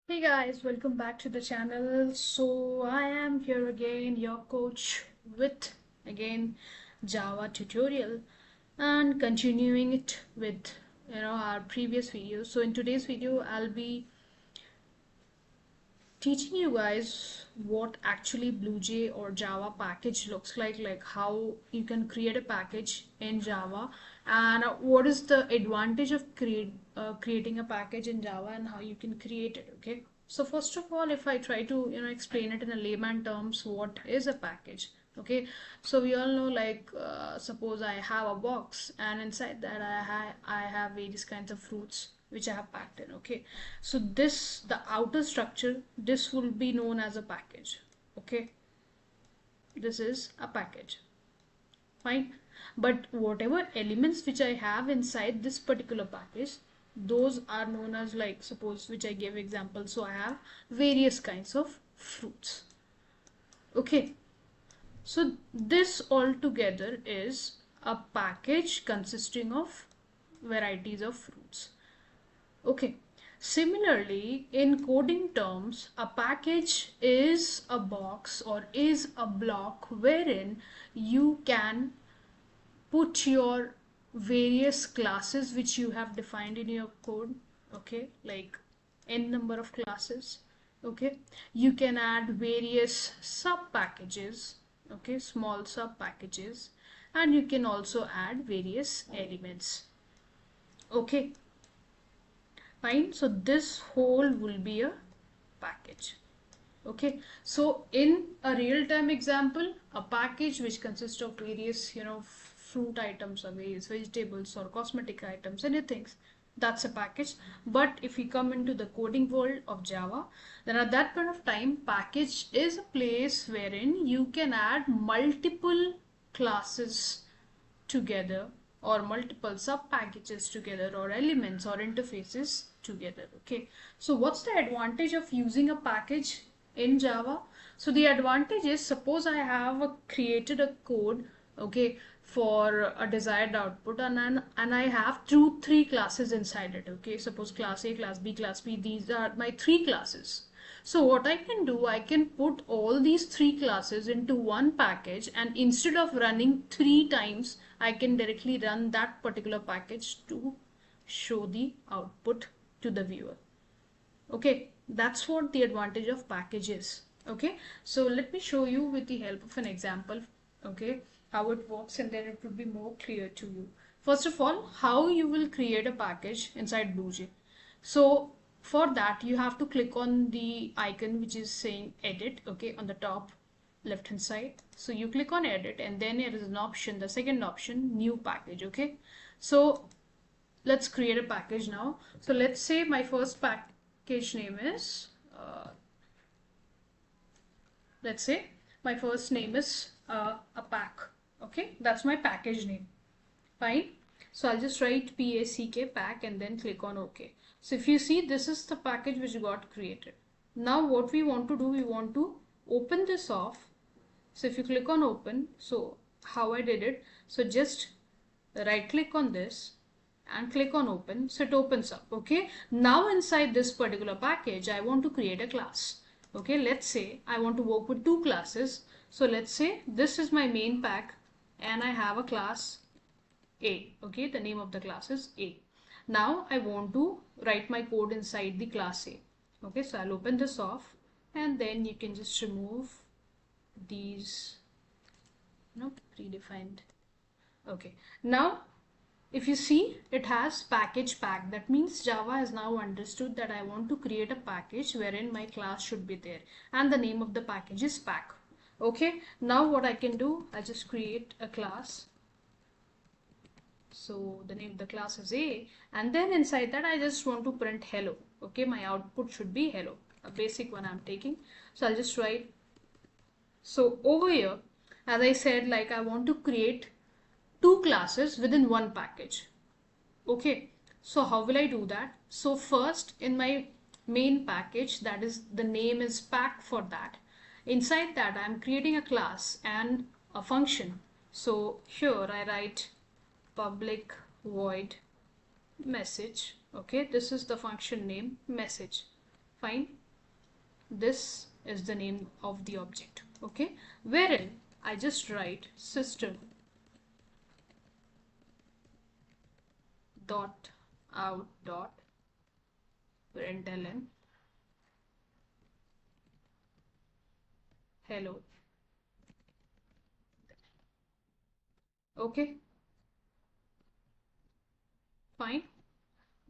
Hey guys, welcome back to the channel. So I am here again, your coach with again Java tutorial and continuing it with our previous videos. So in today's video I'll be teaching you guys what actually BlueJ or Java package looks like how you can create a package in Java, and what is the advantage of creating a package in Java and how you can create it. Okay, so first of all, if I try to explain it in a layman terms, what is a package? Okay, so we all know, like suppose I have a box and inside that I have various kinds of fruits which I have packed in. Okay, so this, the outer structure, this will be known as a package. Okay, this is a package, fine. But whatever elements which I have inside this particular package, those are known as, like, suppose which I gave example, so I have various kinds of fruits. Okay, so this altogether is a package consisting of varieties of fruits. Okay. Similarly, in coding terms, a package is a box or is a block wherein you can put your various classes which you have defined in your code. Okay, like n number of classes. Okay, you can add various sub packages. Okay, small sub packages, and you can also add various elements. Okay, fine. So this whole will be a package. Okay, so in a real-time example, a package which consists of various fruit items or various vegetables or cosmetic items, anything, that's a package. But if we come into the coding world of Java, then at that point of time, package is a place wherein you can add multiple classes together, or multiple sub packages together, or elements or interfaces together. Okay, so what's the advantage of using a package in Java? So the advantage is, suppose I have created a code, okay, for a desired output, and I have three classes inside it. Okay, suppose class A, class B, class B, these are my three classes. So what I can do, I can put all these three classes into one package, and instead of running three times, I can directly run that particular package to show the output to the viewer. Okay, that's what the advantage of package is. Okay, so let me show you with the help of an example, okay, how it works, and then it will be more clear to you. First of all, how you will create a package inside BlueJ. So for that, you have to click on the icon which is saying edit, okay, on the top left hand side. So you click on edit, and then there is an option, the second option, new package. Okay, so let's create a package now. So let's say my first package name is let's say my first name is a pack. Okay, that's my package name. Fine. So I'll just write pack and then click on OK. So if you see, this is the package which got created. Now what we want to do, we want to open this off. So if you click on open, so how I did it, so just right click on this and click on open, so it opens up. Okay, now inside this particular package, I want to create a class. Okay, let's say I want to work with two classes. So let's say this is my main pack and I have a class A. Okay, the name of the class is A. Now I want to write my code inside the class A. Okay, so I'll open this off, and then you can just remove these predefined. Okay, now if you see, it has package pack. That means Java has now understood that I want to create a package wherein my class should be there, and the name of the package is pack. Okay, now what I can do, I just create a class. So the name of the class is A, and then inside that I just want to print hello. Okay, my output should be hello, a basic one I'm taking. So I'll just write. So over here, as I said, like I want to create two classes within one package. Okay, so how will I do that? So first, in my main package, that is, the name is pack for that. Inside that, I'm creating a class and a function. So here I write public void message. Okay, this is the function name, message. Fine. This is the name of the object. Okay, wherein I just write system dot out dot println hello. Okay, fine.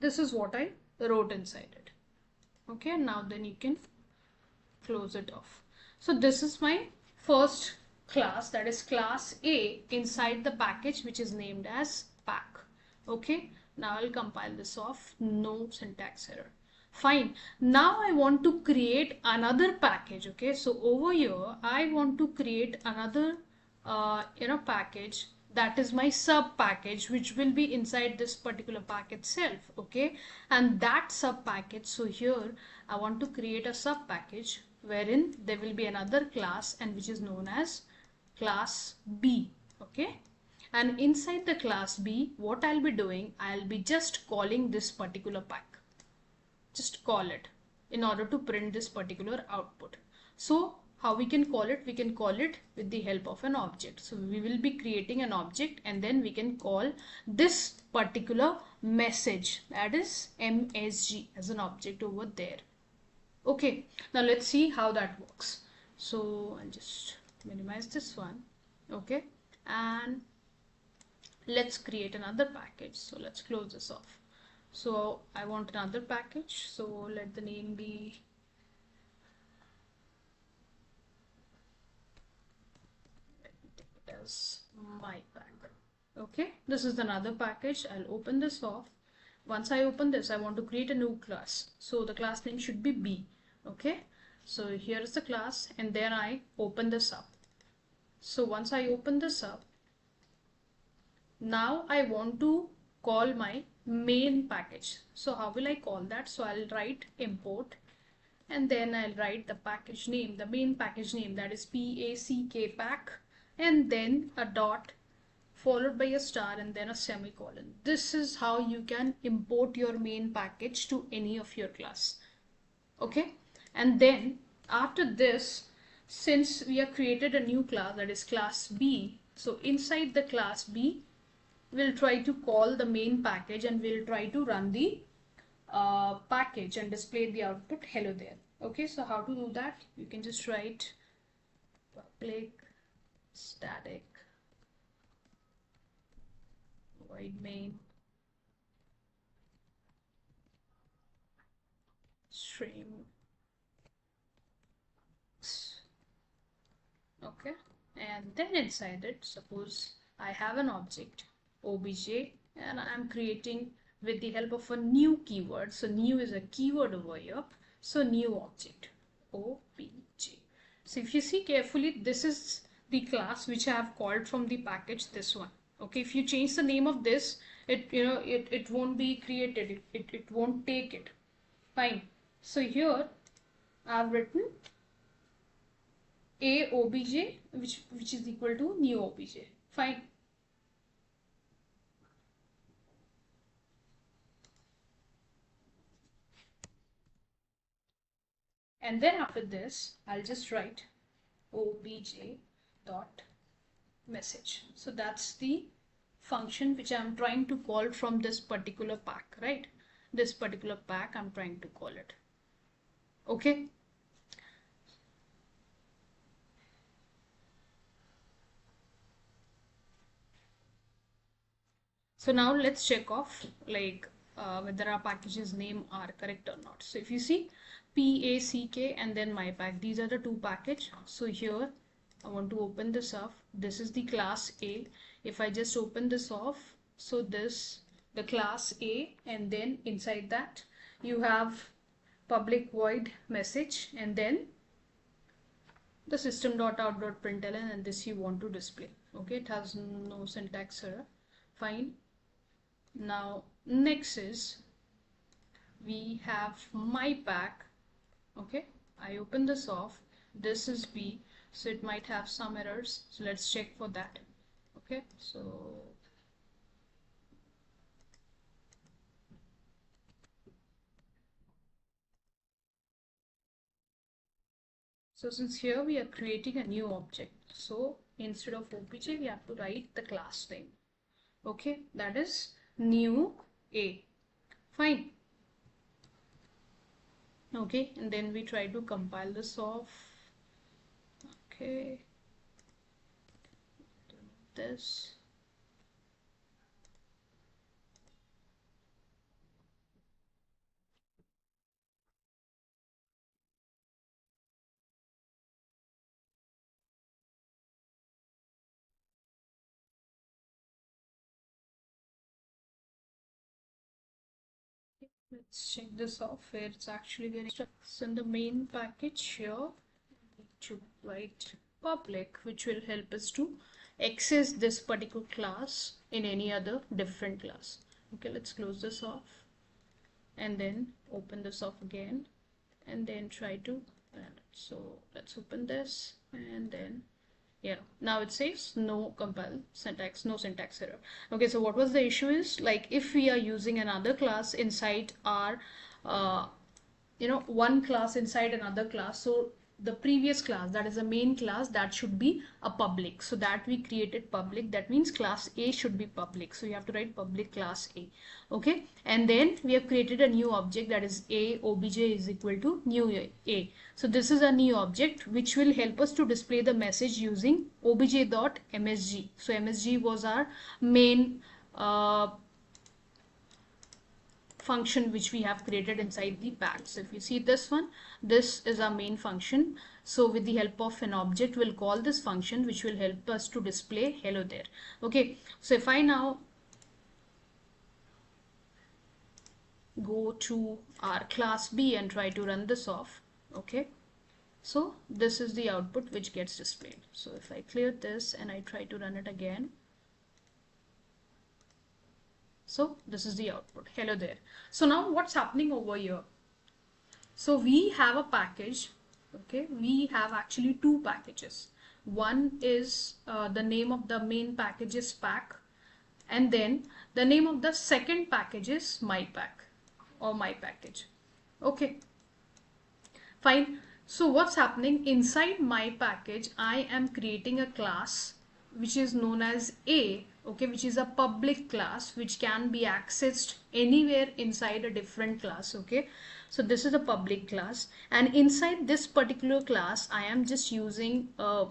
This is what I wrote inside it. Okay, now then you can close it off. So this is my first class, that is class A inside the package which is named as pack. Okay, now I'll compile this off, no syntax error. Fine. Now I want to create another package. Okay, so over here I want to create another package, that is my sub package, which will be inside this particular pack itself. Okay, and that sub package, so here I want to create a sub package wherein there will be another class, and which is known as class B. Okay, and inside the class B, what I'll be doing, I'll be just calling this particular pack, just call it in order to print this particular output. So how we can call it? We can call it with the help of an object. So we will be creating an object, and then we can call this particular message, that is MSG, as an object over there. Okay, now let's see how that works. So I'll just minimize this one. Okay, and let's create another package. So let's close this off. So I want another package, so let the name be as my pack. Okay, this is another package. I'll open this off. Once I open this, I want to create a new class, so the class name should be B. Okay, so here is the class, and then I open this up. So once I open this up, now I want to call my main package. So how will I call that? So I'll write import, and then I'll write the package name, the main package name, that is PACK pack, and then a dot followed by a star and then a semicolon. This is how you can import your main package to any of your class. Okay, and then after this, since we have created a new class, that is class B, so inside the class B we'll try to call the main package, and we'll try to run the package and display the output hello there. Okay, so how to do that? You can just write public static void main string. Okay, and then inside it, suppose I have an object obj, and I'm creating with the help of a new keyword. So new is a keyword over here, so new object obj. So if you see carefully, this is the class which I have called from the package, this one. Okay, if you change the name of this, it won't be created, it won't take it. Fine. So here I've written a obj, which is equal to new obj. Fine. And then after this, I'll just write obj dot message. So that's the function which I'm trying to call from this particular pack, right? This particular pack I'm trying to call it. Okay. So now let's check off like whether our packages name are correct or not. So if you see PACK and then my pack, these are the two package. So here I want to open this up. This is the class A. If I just open this off, so this the class A, and then inside that you have public void message, and then the system.out.println, and this you want to display. Okay, it has no syntax error. Fine. Now next is we have my pack. Okay, I open this off. This is B, so it might have some errors, so let's check for that. Okay, so So since here we are creating a new object, so instead of obj we have to write the class name. Okay, that is new A. Fine. Okay, and then we try to compile this off. Okay, this. Let's check this off where it's actually getting stuck. So in the main package here, to write public, which will help us to access this particular class in any other different class. Okay, let's close this off and then open this off again and then try to run it. So let's open this and then yeah, now it says no compile syntax, no syntax error. Okay, so what was the issue is, like, if we are using another class inside our uh, one class inside another class, so the previous class, that is the main class, that should be a public. So that we created public, that means class A should be public, so you have to write public class A. Okay, and then we have created a new object, that is A obj is equal to new A. So this is a new object which will help us to display the message using obj.msg. So msg was our main function which we have created inside the pack. So if you see this one, this is our main function. So with the help of an object, we'll call this function which will help us to display hello there. Okay, so if I now go to our class B and try to run this off, okay, so this is the output which gets displayed. So if I clear this and I try to run it again, so this is the output, hello there. So now what's happening over here? So we have a package, okay, we have actually two packages. One is the name of the main package is pack, and then the name of the second package is my pack or my package. Okay, fine. So what's happening inside my package, I am creating a class which is known as A, okay, which is a public class which can be accessed anywhere inside a different class. Okay, so this is a public class, and inside this particular class I am just using a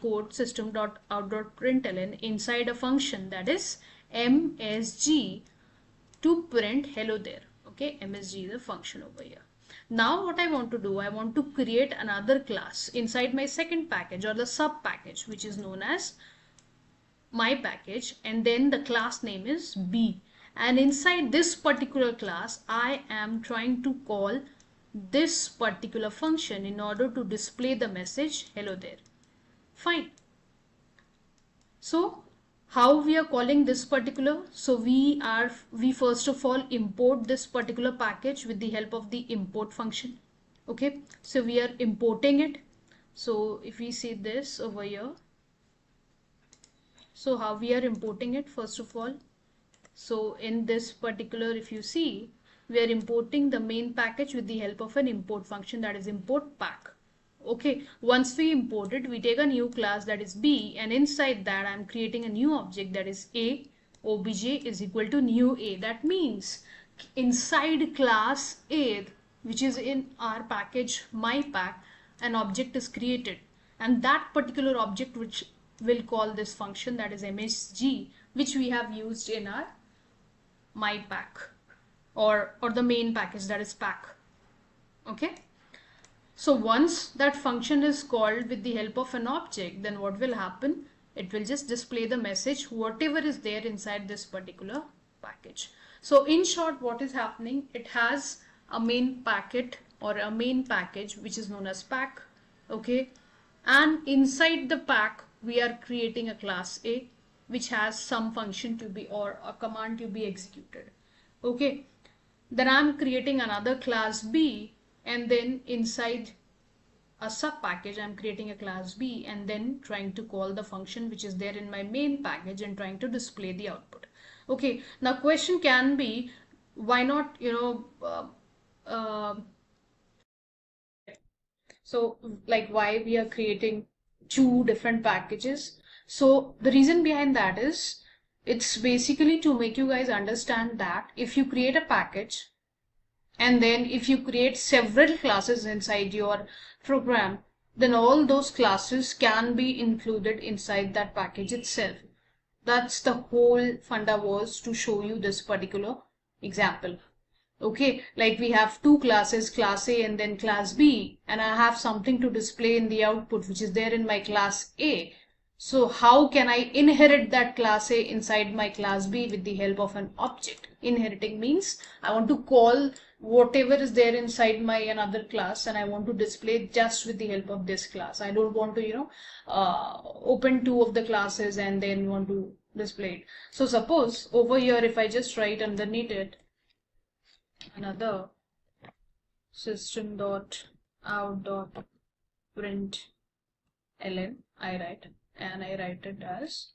code system.out.println inside a function, that is msg, to print hello there. Okay, msg is a function over here. Now what I want to do, I want to create another class inside my second package or the sub package which is known as my package, and then the class name is B, and inside this particular class I am trying to call this particular function in order to display the message hello there. Fine. So how we are calling this particular, so we first of all import this particular package with the help of the import function. Okay, so we are importing it. So if we see this over here, so how we are importing it, first of all, so in this particular, if you see, we are importing the main package with the help of an import function, that is import pack. Okay, once we import it, we take a new class, that is B, and inside that I'm creating a new object, that is A obj is equal to new A. That means inside class A, which is in our package my pack, an object is created, and that particular object which will call this function, that is msg, which we have used in our my pack or the main package, that is pack. Okay, so once that function is called with the help of an object, then what will happen, it will just display the message whatever is there inside this particular package. So in short, what is happening, it has a main packet or a main package which is known as pack. Okay, and inside the pack we are creating a class A which has some function to be, or a command to be executed. Okay, then I'm creating another class B, and then inside a sub package I'm creating a class B, and then trying to call the function which is there in my main package and trying to display the output. Okay, now question can be, why not So like why we are creating two different packages. So the reason behind that is it's basically to make you guys understand that if you create a package and then if you create several classes inside your program, then all those classes can be included inside that package itself. That's the whole funda was to show you this particular example. Okay, like we have two classes, class A and then class B, and I have something to display in the output which is there in my class A. So how can I inherit that class A inside my class B with the help of an object? Inheriting means I want to call whatever is there inside my another class and I want to display just with the help of this class. I don't want to, open two of the classes and then want to display it. So suppose over here if I just write underneath it another system dot out dot print ln I write it as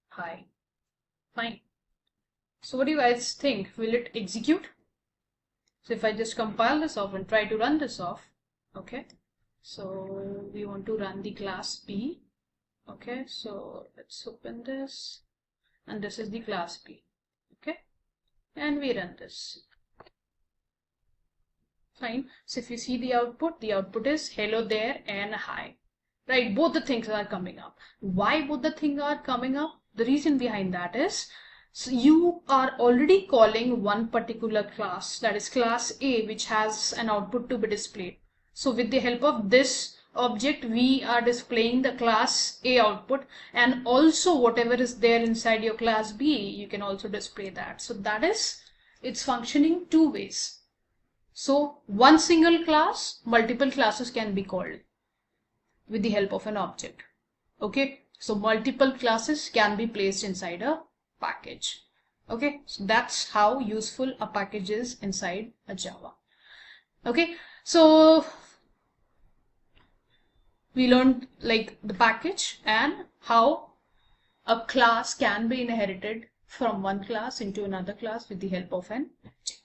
hi. Fine. So what do you guys think? Will it execute? So if I just compile this off and try to run this off, okay. So we want to run the class B. Okay, so let's open this and this is the class B. Okay, and we run this. Fine. So if you see the output is hello there and hi. Right, both the things are coming up. Why both the things are coming up? The reason behind that is so you are already calling one particular class, that is class A, which has an output to be displayed. So with the help of this object, we are displaying the class A output, and also whatever is there inside your class B, you can also display that. So that is, it's functioning two ways. So one single class, multiple classes can be called with the help of an object. Okay, so multiple classes can be placed inside a package. Okay, so that's how useful a package is inside a Java. Okay, so we learned like the package and how a class can be inherited from one class into another class with the help of an object.